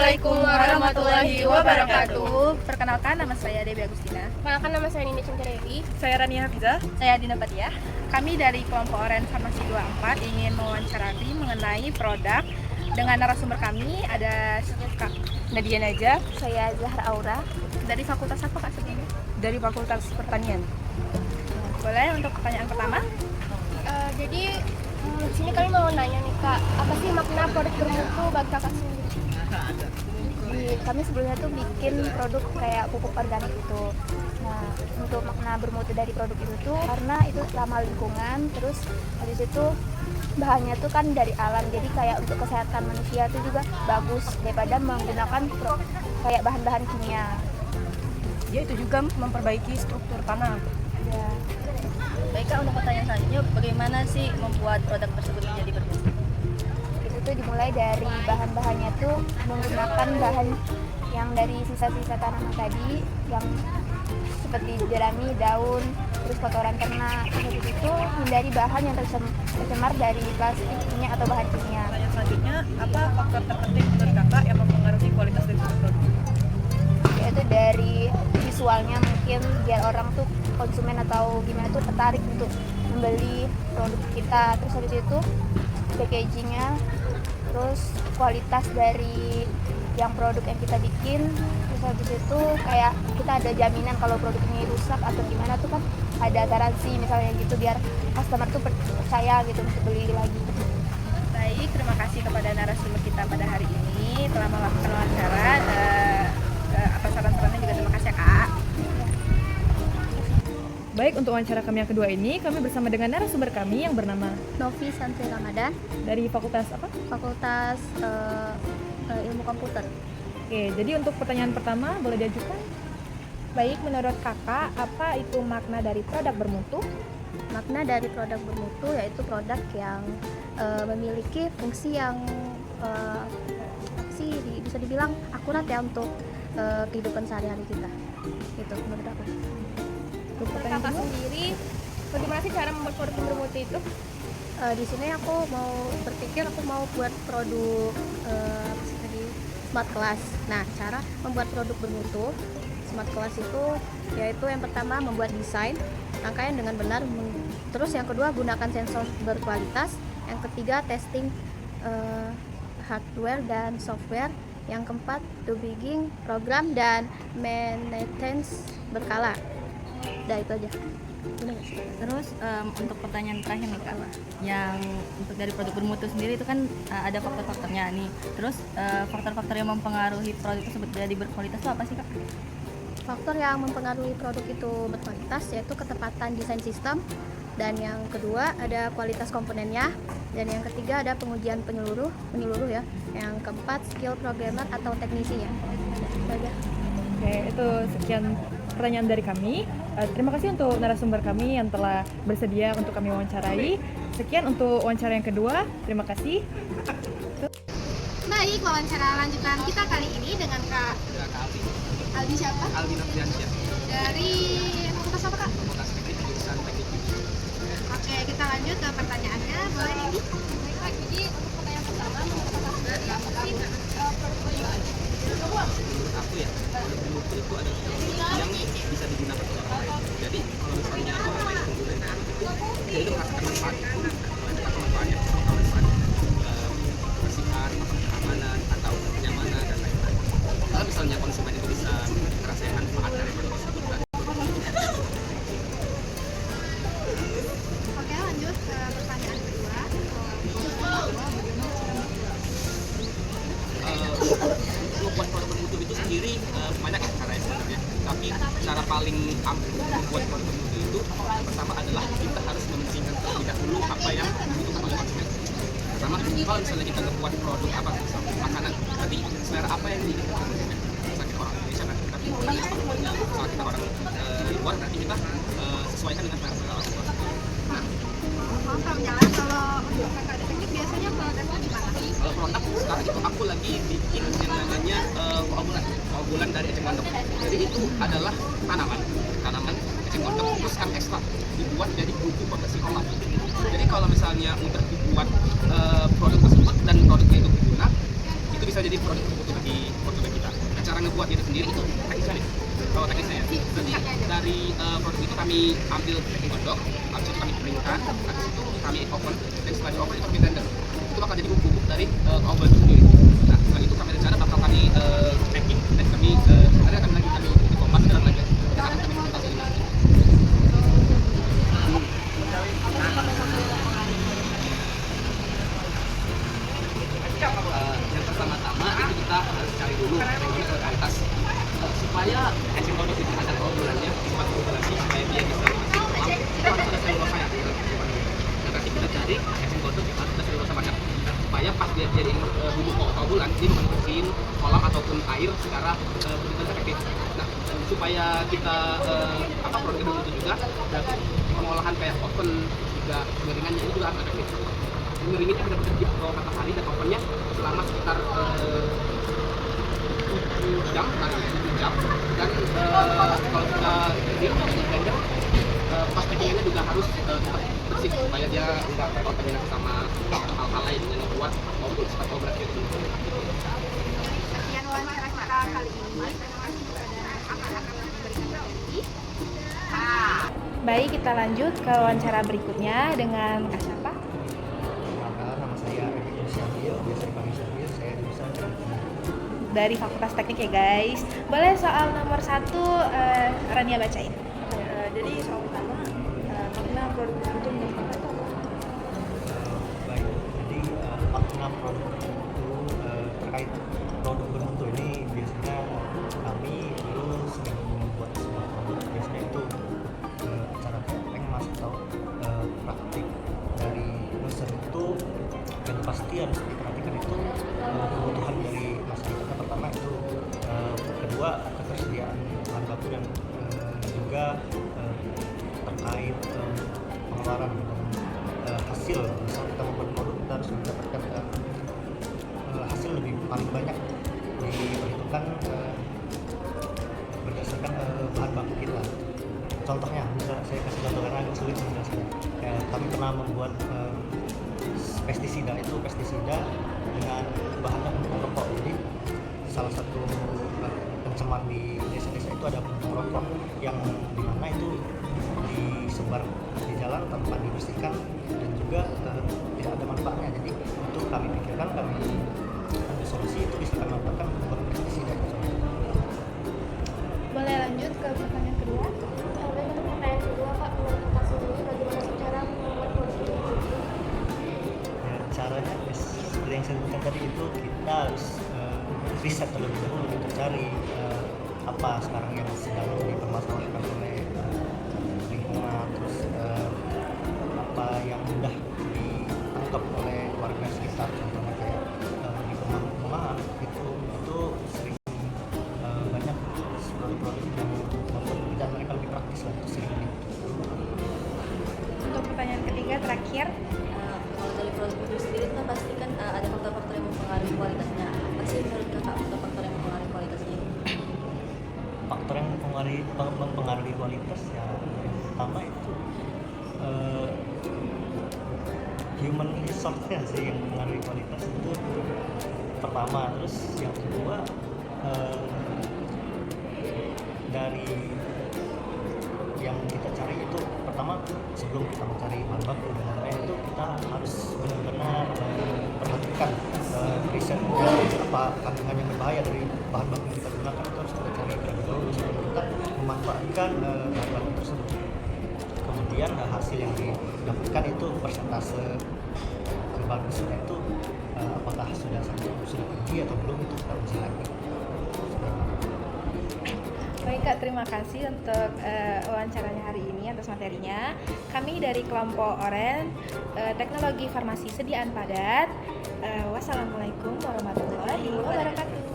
Assalamualaikum warahmatullahi wabarakatuh. Perkenalkan, nama saya Debbie Agustina. Perkenalkan, nama saya Nini Cengkerewi. Saya Rania Hafizah. Saya Dina Patiah. Kami dari kelompok Oren Farmasi 24 ingin mewawancarai mengenai produk. Dengan narasumber kami ada Kak Nadia Najah. Saya Zahra Aura. Dari fakultas apa Kak sebelumnya? Dari Fakultas Pertanian. Boleh untuk pertanyaan pertama? Jadi di sini kami mau nanya nih Kak, apa sih makna produk bermutu bagi Kakak sendiri? Kami sebelumnya tuh bikin produk kayak pupuk organik itu. Nah, untuk makna bermutu dari produk itu tuh karena itu ramah lingkungan, terus habis itu bahannya tuh kan dari alam, jadi kayak untuk kesehatan manusia itu juga bagus daripada menggunakan kayak bahan-bahan kimia. Dia itu juga memperbaiki struktur tanah. Ya. Baik Kak, untuk pertanyaan selanjutnya, bagaimana sih membuat produk tersebut menjadi bermutu? Itu tuh dimulai dari bahan-bahannya tuh menggunakan bahan yang dari sisa-sisa tanaman tadi, yang seperti jerami, daun, terus kotoran ternak. Terus itu hindari bahan yang tercemar dari plastik, minyak atau bahan kimia. Pertanyaan selanjutnya, apa faktor terpenting menurut kakak yang mempengaruhi kualitas dari suatu produk? Yaitu dari visualnya, mungkin biar orang tuh konsumen atau gimana tuh tertarik untuk membeli produk kita. Terus habis itu packagingnya, terus kualitas dari yang produk yang kita bikin. Terus habis itu kayak kita ada jaminan kalau produk ini rusak atau gimana tuh kan ada garansi misalnya gitu, biar customer tuh percaya gitu untuk beli lagi. Baik, terima kasih kepada narasumber kita pada hari ini telah melakukan wawancara. Atas saran-sarannya juga terima kasih ya Kak. Baik, untuk wawancara kami yang kedua ini, kami bersama dengan narasumber kami yang bernama Novi Santri Ramadan, dari Fakultas apa? Fakultas Ilmu Komputer. Oke, jadi untuk pertanyaan pertama boleh diajukan. Baik, menurut Kakak, apa itu makna dari produk bermutu? Makna dari produk bermutu yaitu produk yang memiliki fungsi yang bisa dibilang akurat ya untuk kehidupan sehari-hari kita. Gitu menurut aku. Menurut Kakak sendiri, bagaimana sih cara membuat produk yang bermutu itu? Di sini aku mau berpikir aku mau buat produk smart class. Nah, cara membuat produk bermutu smart class itu yaitu yang pertama membuat desain rangkaian dengan benar, terus yang kedua gunakan sensor berkualitas, yang ketiga testing hardware dan software, yang keempat debugging program dan maintenance berkala. Udah itu aja. Terus untuk pertanyaan terakhir nih Kak, yang untuk dari produk bermutu sendiri itu kan ada faktor-faktornya nih. Terus faktor-faktor yang mempengaruhi produk tersebut jadi berkualitas itu apa sih Kak? Faktor yang mempengaruhi produk itu berkualitas yaitu ketepatan desain sistem, dan yang kedua ada kualitas komponennya, dan yang ketiga ada pengujian menyeluruh ya. Yang keempat skill programmer atau teknisinya. Oke, itu sekian pertanyaan dari kami. Terima kasih untuk narasumber kami yang telah bersedia untuk kami wawancarai. Sekian untuk wawancara yang kedua. Terima kasih. Baik, wawancara lanjutan kita kali ini dengan Kak Aldi siapa? Aldi Nurdiansyah. Dari fakultas apa Kak? Fakultas Teknik jurusan Teknik. Oke, kita lanjut ke pertanyaannya. Boleh Nini? Baik Kak, jadi untuk pertanyaan pertama, menurut Kakak sendiri apa sih produk bermutu? Menurut aku ya, produk bermutu itu adalah produk yang bisa digunakan oleh orang lain. Jadi kalau misalnya orang lain menggunakan itu, dia itu merasakan manfaat. Apa manfaatnya? Kalau manfaat kebersihan, keamanan, atau kenyamanan dan lain-lain. Kalau misalnya konsumen itu bisa merasakan manfaat dari produk tersebut, Oke, lanjut ke pertanyaan kedua. membuat produk bermutu itu sendiri banyak ya caranya sebenarnya. Tapi cara paling ampuh membuat produk bermutu itu pertama adalah kita harus mementingkan terlebih dahulu apa yang dibutuhkan oleh konsumen. Pertama, kalau misalnya kita membuat produk apa, misalnya makanan, berarti selera apa yang diinginkan konsumen. Misalnya kita orang Indonesia kan, tapi kalau kita orang luar, berarti kita sesuaikan dengan selera orang luar. Nah, Maaf Kak Menjalan, kalau untuk Kakak di teknik biasanya produknya gimana? kalau produk sekarang itu aku lagi bikin yang namanya koagulan dari eceng gondok. Jadi itu adalah tanaman eceng gondok terus kami ekstrak dibuat jadi bubuk pembersih olah. Jadi kalau misalnya udah dibuat produk tersebut dan produknya itu digunakan, itu bisa jadi produk bermutu bagi kita. Nah, cara ngebuat itu sendiri itu teknisnya nih. Kalau teknisnya ya, nanti dari produk itu kami ambil packing kodok, habis itu kami keringkan, habis itu kami oven, dan setelah di oven itu kami blender. Itu bakal jadi bubuk dari oven itu sendiri. Nah, setelah itu kami rencana bakal kami packing dan kami kami dikemas dalam lagi. Dan akan kami fermentasi ini. Yang pertama-tama itu kita harus cari dulu kualitas supaya eceng gondok itu ada keunggulannya di tempat formulasi supaya dia bisa menghasilkan itu harus ada selulosa yang dan nanti kita cari eceng gondok yang harus ada selulosa banyak supaya pas dia jadi bubuk keunggulan dia bisa bersihin kolam ataupun air secara begitu efektif. Nah, supaya kita produk itu juga dan pengolahan kayak oven juga pengeringannya ini juga harus efektif. Pengeringannya bisa bekerja kalau matahari dan ovennya selama sekitar 7 jam, dan kalau kita blender pas packingnya juga harus tetap bersih supaya dia nggak terkontaminasi sama hal-hal lain yang membuat maupun sifat berat itu. Sekian wawancara kita kali ini. Terima kasih kepada akan memberikan rezeki. Baik, kita lanjut ke wawancara berikutnya dengan Kak siapa? Nama saya Edi Syamil, biasa dipanggil Syamil, saya jurusan Dari Fakultas Teknik ya guys. Boleh soal nomor 1 Rania bacain. Jadi soal pertama, makna produk bermutu menurut kakak itu apa? baik. Jadi makna produk bermutu terkait produk bermutu ini biasanya kami dulu sering membuat sebuah produk. Biasanya itu acara pengmas atau praktik dari user itu yang pasti harus diperhatikan itu kebutuhan dari masyarakatnya. Pertama itu, kedua ketersediaan bahan baku dan juga terkait pengeluaran hasil. Misal kita membuat produk, kita harus mendapatkan hasil paling banyak diperhitungkan berdasarkan bahan baku kita. Contohnya, misalnya saya kasih contoh karena agak sulit menjelaskan. Kami pernah membuat pestisida dengan bahannya puntung rokok. Jadi salah satu pencemar di desa-desa itu ada puntung rokok yang dimana itu disebar di jalan tanpa dibersihkan dan juga tidak ada manfaatnya. Jadi itu kami pikirkan, kami ambil solusi, itu bisa kami lakukan membuat pestisida. Boleh lanjut ke pertanyaan kedua? Boleh untuk pertanyaan kedua Kak, menurut Kakak sendiri bagaimana cara membuat produk bermutu? Ya, caranya seperti yang saya sebutkan tadi, itu kita harus riset terlebih dahulu, kita cari apa sekarang yang sedang dipermasalahkan oleh lingkungan, terus apa yang mudah ditangkap oleh warga sekitar, contohnya kayak di perumahan itu sering banyak produk-produk yang membuat pekerjaan mereka lebih praktis lah, itu sering Untuk pertanyaan ketiga terakhir, Kalau dari produk itu sendiri kan pasti kan ada faktor-faktor yang mempengaruhi kualitasnya. Apa sih menurut kakak faktor-faktor yang mempengaruhi kualitasnya? faktor yang mempengaruhi kualitas. Ya, yang pertama itu human resource-nya sih yang mempengaruhi kualitas itu pertama. Terus yang kedua, dari yang kita cari itu pertama, sebelum kita mencari bahan baku dan lain-lain itu kita harus benar-benar perhatikan riset apa kandungan yang berbahaya dari bahan baku yang kita gunakan. Itu harus kita cari terlebih dahulu sebelum kita memanfaatkan bahan baku tersebut. Kemudian hasil yang didapatkan itu persentase kebagusnya itu apakah sudah tinggi atau belum, itu kita uji lagi. baik Kak, terima kasih untuk wawancaranya hari ini atas materinya. Kami dari kelompok Oren Teknologi Farmasi Sediaan Padat. Wassalamualaikum warahmatullahi wabarakatuh.